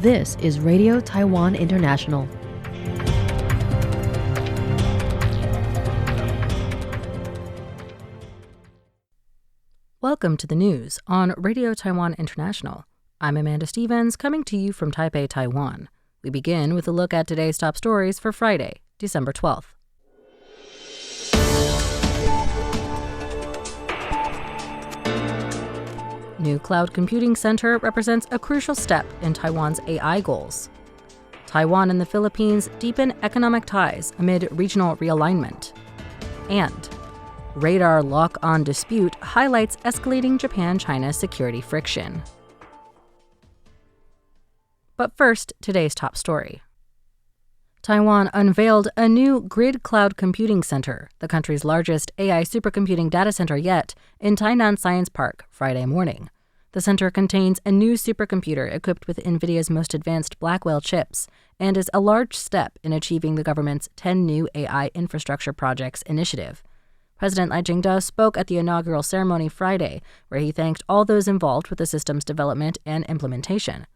This is Radio Taiwan International. Welcome to the news on Radio Taiwan International. I'm Amanda Stevens, coming to you from Taipei, Taiwan. We begin with a look at today's top stories for Friday, December 12th. New cloud computing center represents a crucial step in Taiwan's AI goals. Taiwan and the Philippines deepen economic ties amid regional realignment. And radar lock-on dispute highlights escalating Japan-China security friction. But first, today's top story. Taiwan unveiled a new grid cloud computing center, the country's largest AI supercomputing data center yet, in Tainan Science Park Friday morning. The center contains a new supercomputer equipped with NVIDIA's most advanced Blackwell chips and is a large step in achieving the government's 10 new AI infrastructure projects initiative. President Lai Ching-te spoke at the inaugural ceremony Friday, where he thanked all those involved with the system's development and implementation.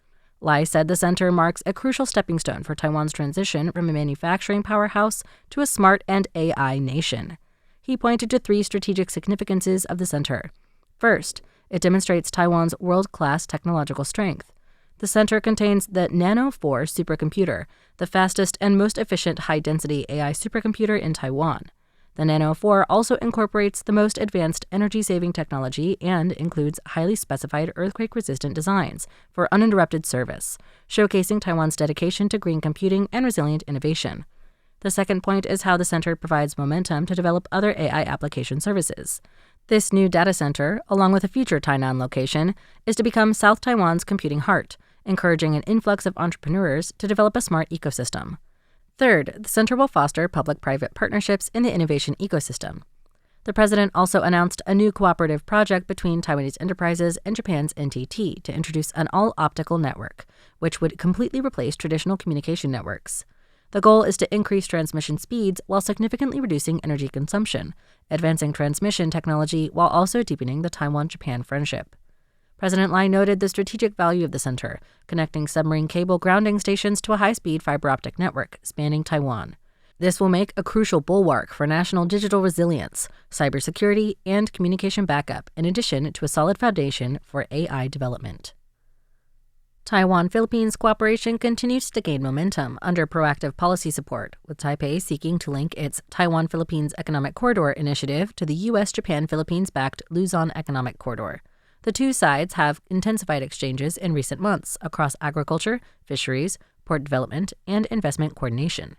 Lai said the center marks a crucial stepping stone for Taiwan's transition from a manufacturing powerhouse to a smart and AI nation. He pointed to three strategic significances of the center. First, it demonstrates Taiwan's world-class technological strength. The center contains the Nano 4 supercomputer, the fastest and most efficient high-density AI supercomputer in Taiwan. The Nano 4 also incorporates the most advanced energy-saving technology and includes highly specified earthquake-resistant designs for uninterrupted service, showcasing Taiwan's dedication to green computing and resilient innovation. The second point is how the center provides momentum to develop other AI application services. This new data center, along with a future Tainan location, is to become South Taiwan's computing heart, encouraging an influx of entrepreneurs to develop a smart ecosystem. Third, the center will foster public-private partnerships in the innovation ecosystem. The president also announced a new cooperative project between Taiwanese enterprises and Japan's NTT to introduce an all-optical network, which would completely replace traditional communication networks. The goal is to increase transmission speeds while significantly reducing energy consumption, advancing transmission technology while also deepening the Taiwan-Japan friendship. President Lai noted the strategic value of the center, connecting submarine cable grounding stations to a high-speed fiber optic network spanning Taiwan. This will make a crucial bulwark for national digital resilience, cybersecurity, and communication backup, in addition to a solid foundation for AI development. Taiwan-Philippines cooperation continues to gain momentum under proactive policy support, with Taipei seeking to link its Taiwan-Philippines Economic Corridor initiative to the U.S.-Japan-Philippines-backed Luzon Economic Corridor. The two sides have intensified exchanges in recent months across agriculture, fisheries, port development, and investment coordination.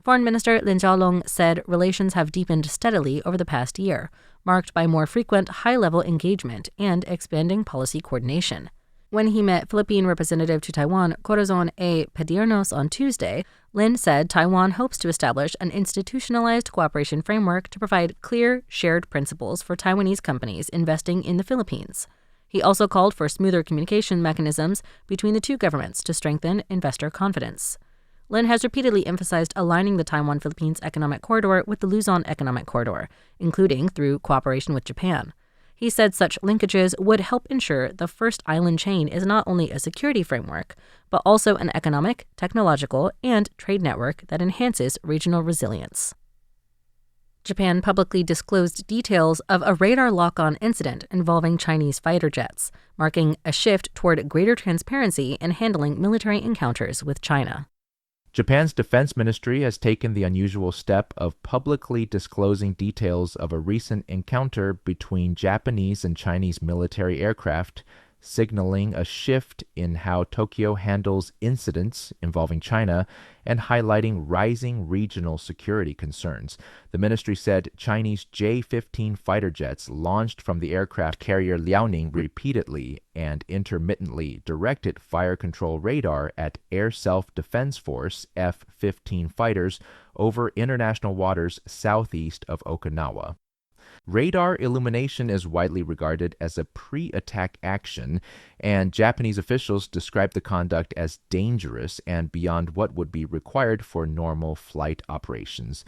Foreign Minister Lin Jialong said relations have deepened steadily over the past year, marked by more frequent high-level engagement and expanding policy coordination. When he met Philippine representative to Taiwan, Corazon A. Pediernos, on Tuesday, Lin said Taiwan hopes to establish an institutionalized cooperation framework to provide clear, shared principles for Taiwanese companies investing in the Philippines. He also called for smoother communication mechanisms between the two governments to strengthen investor confidence. Lin has repeatedly emphasized aligning the Taiwan-Philippines Economic Corridor with the Luzon Economic Corridor, including through cooperation with Japan. He said such linkages would help ensure the First Island chain is not only a security framework, but also an economic, technological, and trade network that enhances regional resilience. Japan publicly disclosed details of a radar lock-on incident involving Chinese fighter jets, marking a shift toward greater transparency in handling military encounters with China. Japan's defense ministry has taken the unusual step of publicly disclosing details of a recent encounter between Japanese and Chinese military aircraft, signaling a shift in how Tokyo handles incidents involving China and highlighting rising regional security concerns. The ministry said Chinese J-15 fighter jets launched from the aircraft carrier Liaoning repeatedly and intermittently directed fire control radar at Air Self-Defense Force F-15 fighters over international waters southeast of Okinawa. Radar illumination is widely regarded as a pre-attack action, and Japanese officials describe the conduct as dangerous and beyond what would be required for normal flight operations.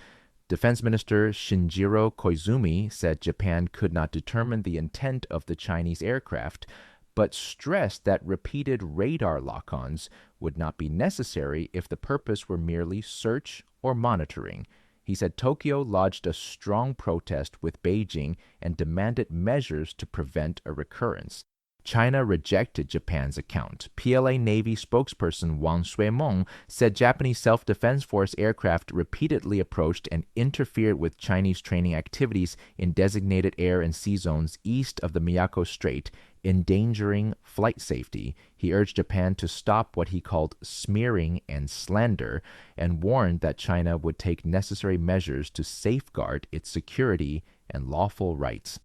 Defense Minister Shinjiro Koizumi said Japan could not determine the intent of the Chinese aircraft, but stressed that repeated radar lock-ons would not be necessary if the purpose were merely search or monitoring. He said Tokyo lodged a strong protest with Beijing and demanded measures to prevent a recurrence. China rejected Japan's account. PLA Navy spokesperson Wang Shuimeng said Japanese self-defense force aircraft repeatedly approached and interfered with Chinese training activities in designated air and sea zones east of the Miyako Strait, endangering flight safety. He urged Japan to stop what he called smearing and slander and warned that China would take necessary measures to safeguard its security and lawful rights.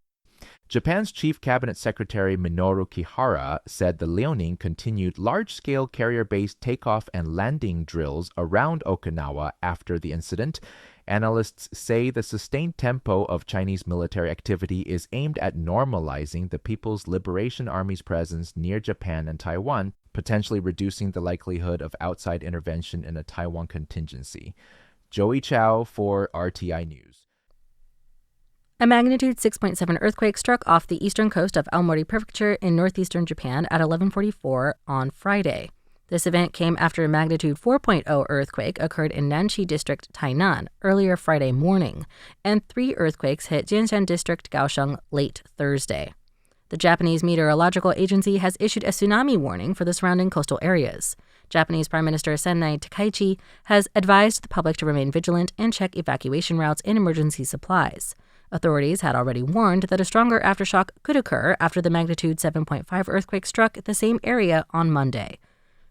Japan's Chief Cabinet Secretary Minoru Kihara said the Liaoning continued large-scale carrier-based takeoff and landing drills around Okinawa after the incident. Analysts say the sustained tempo of Chinese military activity is aimed at normalizing the People's Liberation Army's presence near Japan and Taiwan, potentially reducing the likelihood of outside intervention in a Taiwan contingency. Joey Chow for RTI News. A magnitude 6.7 earthquake struck off the eastern coast of Aomori Prefecture in northeastern Japan at 11:44 on Friday. This event came after a magnitude 4.0 earthquake occurred in Nanxi District, Tainan, earlier Friday morning, and 3 earthquakes hit Jiaxian District, Kaohsiung, late Thursday. The Japanese Meteorological Agency has issued a tsunami warning for the surrounding coastal areas. Japanese Prime Minister Sennai Takaichi has advised the public to remain vigilant and check evacuation routes and emergency supplies. Authorities had already warned that a stronger aftershock could occur after the magnitude 7.5 earthquake struck the same area on Monday.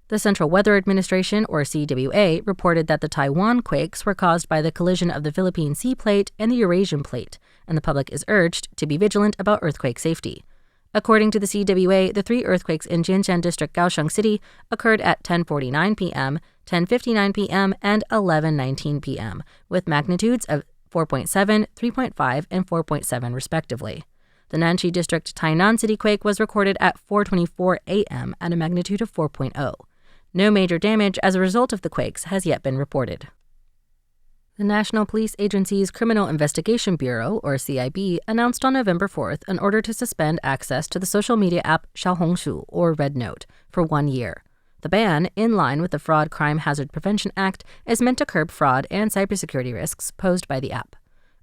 The Central Weather Administration, or CWA, reported that the Taiwan quakes were caused by the collision of the Philippine Sea Plate and the Eurasian Plate, and the public is urged to be vigilant about earthquake safety. According to the CWA, the 3 earthquakes in Jiaxian District, Kaohsiung City occurred at 10:49 p.m., 10:59 p.m., and 11:19 p.m., with magnitudes of 4.7, 3.5, and 4.7 respectively. The Nanxi District Tainan City quake was recorded at 4:24 a.m. at a magnitude of 4.0. No major damage as a result of the quakes has yet been reported. The National Police Agency's Criminal Investigation Bureau, or CIB, announced on November 4th an order to suspend access to the social media app Xiaohongshu, or Red Note, for 1 year. The ban, in line with the Fraud Crime Hazard Prevention Act, is meant to curb fraud and cybersecurity risks posed by the app.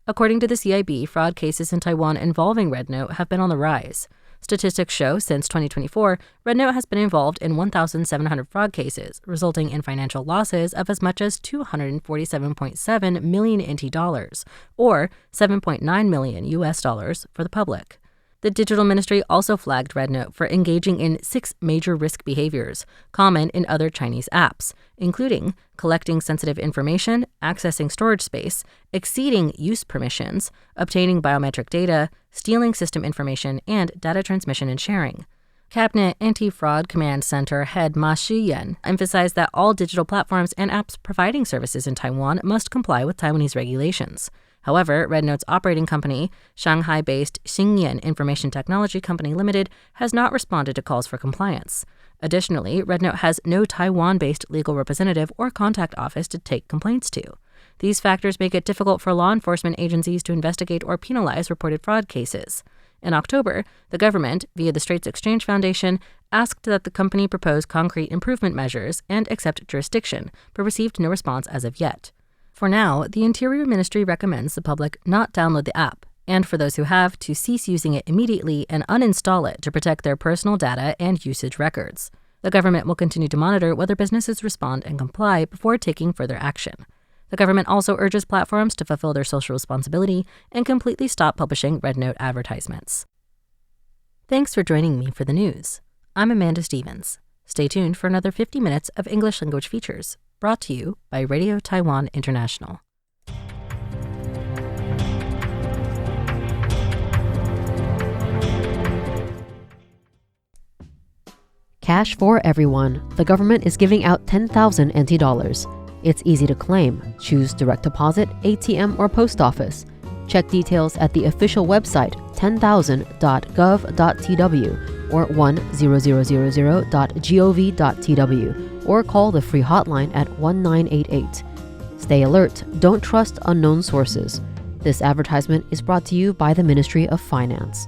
According to the CIB, fraud cases in Taiwan involving Red Note have been on the rise. Statistics show since 2024, Red Note has been involved in 1,700 fraud cases, resulting in financial losses of as much as 247.7 million NT dollars, or $7.9 million US dollars, for the public. The Digital Ministry also flagged Red Note for engaging in 6 major risk behaviors common in other Chinese apps, including collecting sensitive information, accessing storage space, exceeding use permissions, obtaining biometric data, stealing system information, and data transmission and sharing. Cabinet Anti-Fraud Command Center head Ma Shiyan emphasized that all digital platforms and apps providing services in Taiwan must comply with Taiwanese regulations. However, Red Note's operating company, Shanghai-based Xingyan Information Technology Company Limited, has not responded to calls for compliance. Additionally, Red Note has no Taiwan-based legal representative or contact office to take complaints to. These factors make it difficult for law enforcement agencies to investigate or penalize reported fraud cases. In October, the government, via the Straits Exchange Foundation, asked that the company propose concrete improvement measures and accept jurisdiction, but received no response as of yet. For now, the Interior Ministry recommends the public not download the app, and for those who have, to cease using it immediately and uninstall it to protect their personal data and usage records. The government will continue to monitor whether businesses respond and comply before taking further action. The government also urges platforms to fulfill their social responsibility and completely stop publishing Red Note advertisements. Thanks for joining me for the news. I'm Amanda Stevens. Stay tuned for another 50 minutes of English language features, brought to you by Radio Taiwan International. Cash for everyone. The government is giving out 10,000 NT dollars. It's easy to claim. Choose direct deposit, ATM, or post office. Check details at the official website 10,000.gov.tw or 10000.gov.tw or call the free hotline at 1988. Stay alert. Don't trust unknown sources. This advertisement is brought to you by the Ministry of Finance.